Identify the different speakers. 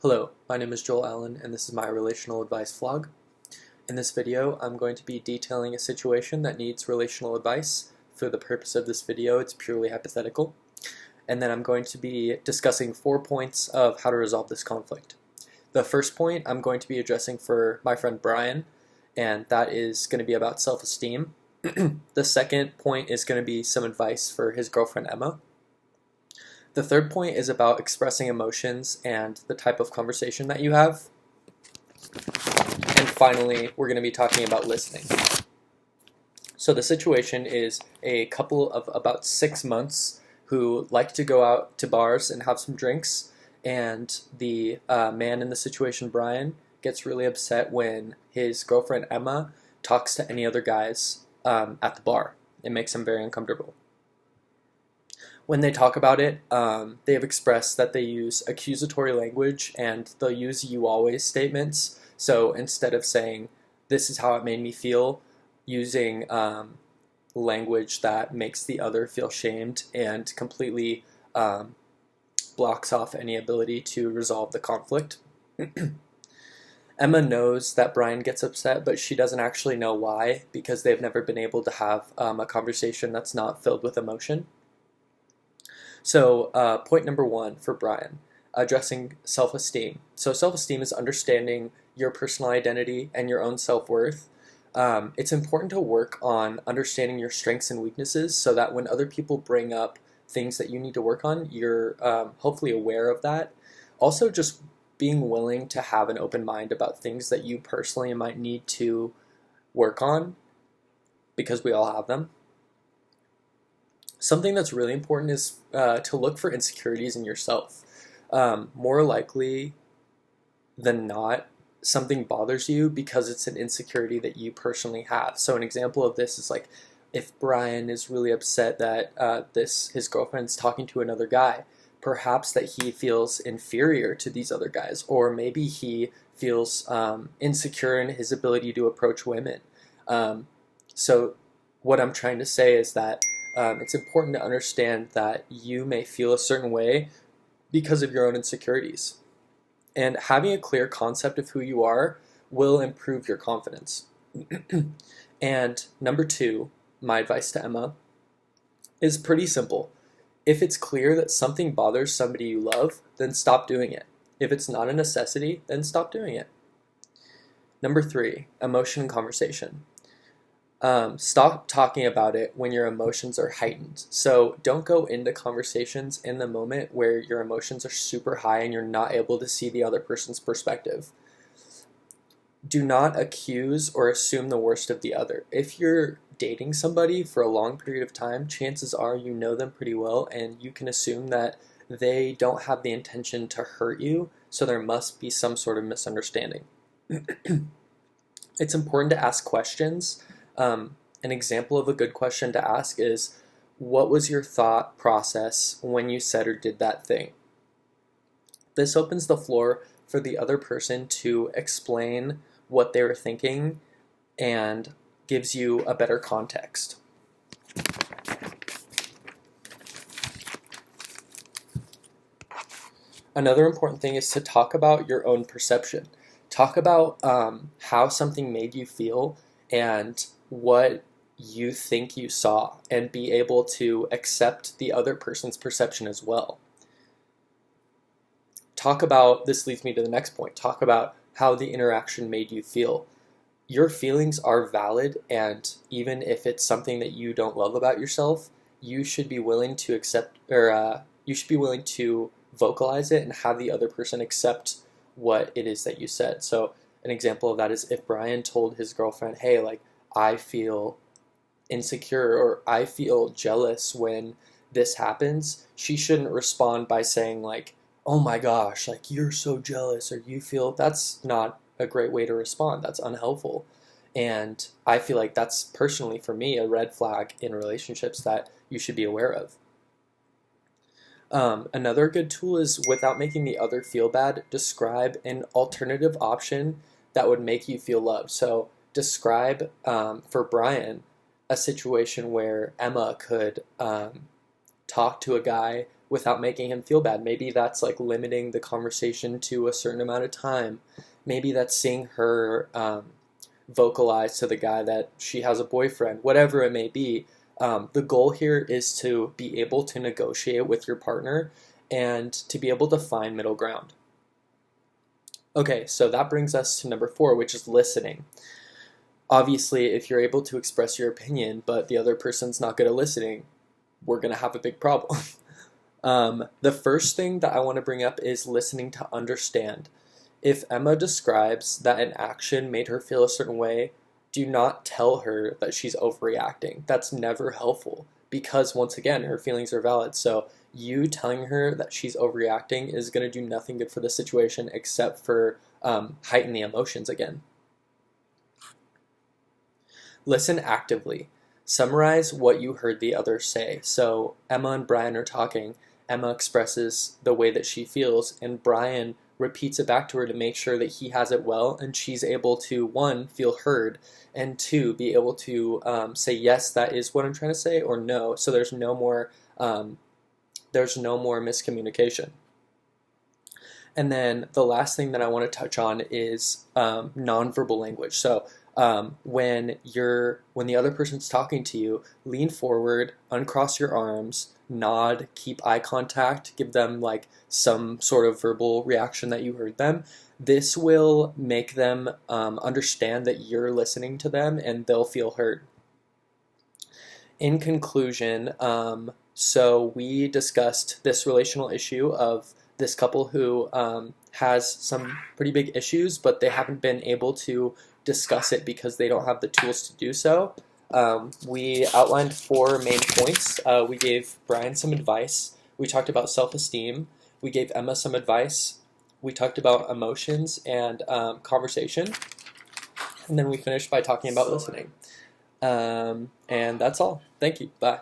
Speaker 1: Hello, my name is Joel Allen and this is my relational advice vlog. In this video, I'm going to be detailing a situation that needs relational advice. For the purpose of this video, it's purely hypothetical. And then I'm going to be discussing 4 points of how to resolve this conflict. The first point I'm going to be addressing for my friend Brian, and that is going to be about self-esteem. The second point is going to be some advice for his girlfriend Emma. The third point is about expressing emotions and the type of conversation that you have. And finally, we're going to be talking about listening. So the situation is a couple of about 6 months who like to go out to bars and have some drinks, and the man in the situation, Brian, gets really upset when his girlfriend Emma talks to any other guys at the bar. It makes him very uncomfortable. When they talk about it, they have expressed that they use accusatory language and they'll use "you always" statements. So instead of saying, "this is how it made me feel," using language that makes the other feel shamed and completely blocks off any ability to resolve the conflict. Emma knows that Brian gets upset, but she doesn't actually know why, because they've never been able to have a conversation that's not filled with emotion. So point number 1 for Brian, addressing self-esteem. So self-esteem is understanding your personal identity and your own self-worth. It's important to work on understanding your strengths and weaknesses so that when other people bring up things that you need to work on, you're hopefully aware of that. Also, just being willing to have an open mind about things that you personally might need to work on, because we all have them. Something that's really important is to look for insecurities in yourself. More likely than not, something bothers you because it's an insecurity that you personally have. So an example of this is like if Brian is really upset that his girlfriend's talking to another guy, perhaps that he feels inferior to these other guys, or maybe he feels insecure in his ability to approach women. So what I'm trying to say is that it's important to understand that you may feel a certain way because of your own insecurities. And having a clear concept of who you are will improve your confidence. And number 2, my advice to Emma, is pretty simple. If it's clear that something bothers somebody you love, then stop doing it. If it's not a necessity, then stop doing it. Number 3, emotion and conversation. Stop talking about it when your emotions are heightened. So don't go into conversations in the moment where your emotions are super high and you're not able to see the other person's perspective. Do not accuse or assume the worst of the other. If you're dating somebody for a long period of time, chances are you know them pretty well and you can assume that they don't have the intention to hurt you, so there must be some sort of misunderstanding. It's important to ask questions. An example of a good question to ask is, what was your thought process when you said or did that thing? This opens the floor for the other person to explain what they were thinking and gives you a better context. Another important thing is to talk about your own perception. Talk about how something made you feel and what you think you saw, and be able to accept the other person's perception as well. This leads me to the next point, talk about how the interaction made you feel. Your feelings are valid, and even if it's something that you don't love about yourself, you should be willing to accept, or you should be willing to vocalize it and have the other person accept what it is that you said. So an example of that is if Brian told his girlfriend, "Hey, like, I feel insecure or I feel jealous when this happens," she shouldn't respond by saying like, "Oh my gosh, like you're so jealous," or "you feel." That's not a great way to respond. That's unhelpful. And I feel like that's personally for me a red flag in relationships that you should be aware of. Another good tool is, without making the other feel bad, describe an alternative option that would make you feel loved. So describe, for Brian, a situation where Emma could talk to a guy without making him feel bad. Maybe that's like limiting the conversation to a certain amount of time. Maybe that's seeing her vocalize to the guy that she has a boyfriend, whatever it may be. The goal here is to be able to negotiate with your partner and to be able to find middle ground. Okay, so that brings us to number 4, which is listening. Obviously, if you're able to express your opinion, but the other person's not good at listening, we're going to have a big problem. The first thing that I want to bring up is listening to understand. If Emma describes that an action made her feel a certain way, do not tell her that she's overreacting. That's never helpful because, once again, her feelings are valid. So you telling her that she's overreacting is going to do nothing good for the situation except for heighten the emotions again. Listen actively. Summarize what you heard the other say. So Emma and Brian are talking. Emma expresses the way that she feels, and Brian repeats it back to her to make sure that he has it well, and she's able to, 1, feel heard, and 2, be able to say, yes, that is what I'm trying to say, or no. So there's no more miscommunication. And then the last thing that I want to touch on is nonverbal language. So when the other person's talking to you, lean forward, uncross your arms, nod, keep eye contact, give them like some sort of verbal reaction that you heard them. This will make them understand that you're listening to them and they'll feel heard. In conclusion, so we discussed this relational issue of this couple who has some pretty big issues, but they haven't been able to discuss it because they don't have the tools to do so. We outlined 4 main points. We gave Brian some advice. We talked about self-esteem. We gave Emma some advice. We talked about emotions and conversation. And then we finished by talking about listening. And that's all. Thank you. Bye.